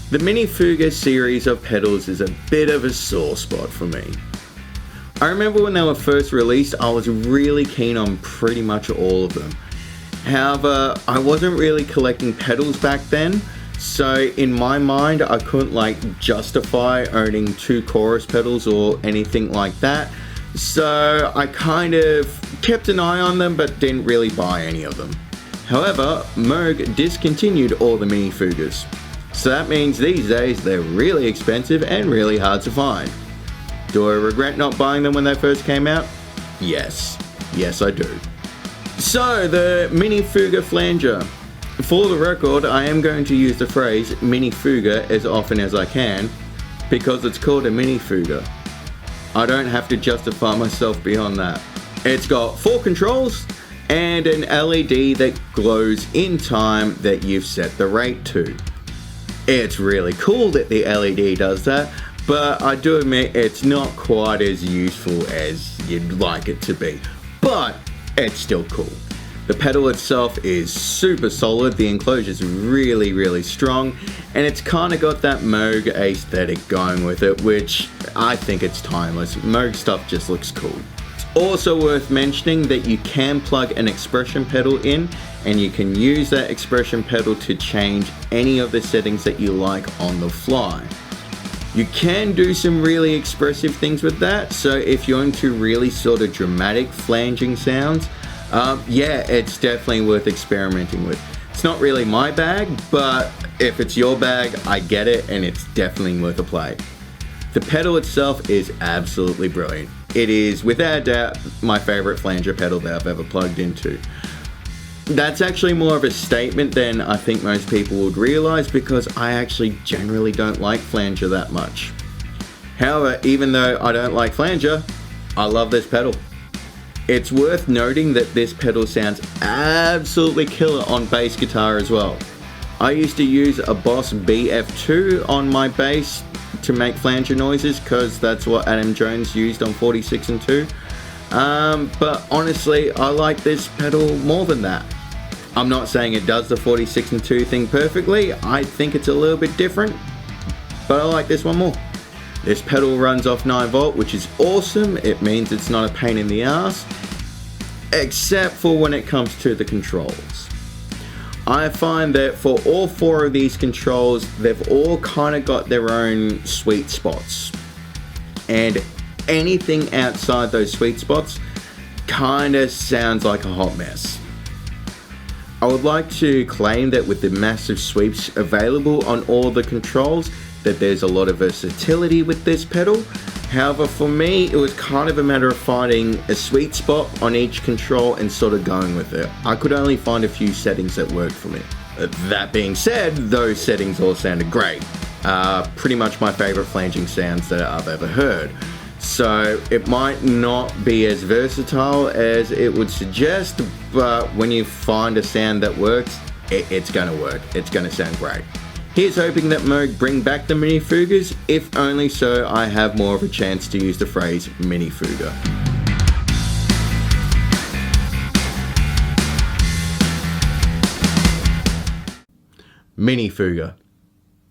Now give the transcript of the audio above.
The Minifooger series of pedals is a bit of a sore spot for me. I remember when they were first released, I was really keen on pretty much all of them. However, I wasn't really collecting pedals back then, so in my mind I couldn't justify owning 2 chorus pedals or anything like that, so I kind of kept an eye on them but didn't really buy any of them. However, Moog discontinued all the Minifoogers. So that means these days they're really expensive and really hard to find. Do I regret not buying them when they first came out? Yes. Yes, I do. So, the Minifooger Flanger. For the record, I am going to use the phrase Minifooger as often as I can because it's called a Minifooger. I don't have to justify myself beyond that. It's got 4 controls and an LED that glows in time that you've set the rate to. It's really cool that the LED does that, but I do admit it's not quite as useful as you'd like it to be, but it's still cool. The pedal itself is super solid, the enclosure's really strong, and it's kind of got that Moog aesthetic going with it, which I think it's timeless. Moog stuff just looks cool. Also worth mentioning that you can plug an expression pedal in and you can use that expression pedal to change any of the settings that you like on the fly. You can do some really expressive things with that, so if you're into really sort of dramatic flanging sounds, yeah, it's definitely worth experimenting with. It's not really my bag, but if it's your bag, I get it and it's definitely worth a play. The pedal itself is absolutely brilliant. It is, without a doubt, my favorite flanger pedal that I've ever plugged into. That's actually more of a statement than I think most people would realize because I actually generally don't like flanger that much. However, even though I don't like flanger, I love this pedal. It's worth noting that this pedal sounds absolutely killer on bass guitar as well. I used to use a Boss BF2 on my bass to make flanger noises because that's what Adam Jones used on 46 and 2. But honestly, I like this pedal more than that. I'm not saying it does the 46 and 2 thing perfectly, I think it's a little bit different, but I like this one more. This pedal runs off 9 volt, which is awesome. It means it's not a pain in the ass, except for when it comes to the controls. I find that for all 4 of these controls, they've all kind of got their own sweet spots. And anything outside those sweet spots kind of sounds like a hot mess. I would like to claim that with the massive sweeps available on all the controls, that there's a lot of versatility with this pedal. However, for me, it was kind of a matter of finding a sweet spot on each control and sort of going with it. I could only find a few settings that worked for me. That being said, those settings all sounded great. Pretty much my favorite flanging sounds that I've ever heard. So it might not be as versatile as it would suggest, but when you find a sound that works, it's gonna work. It's gonna sound great. Here's hoping that Moog bring back the Minifoogers, if only so I have more of a chance to use the phrase Minifooger. Minifooger.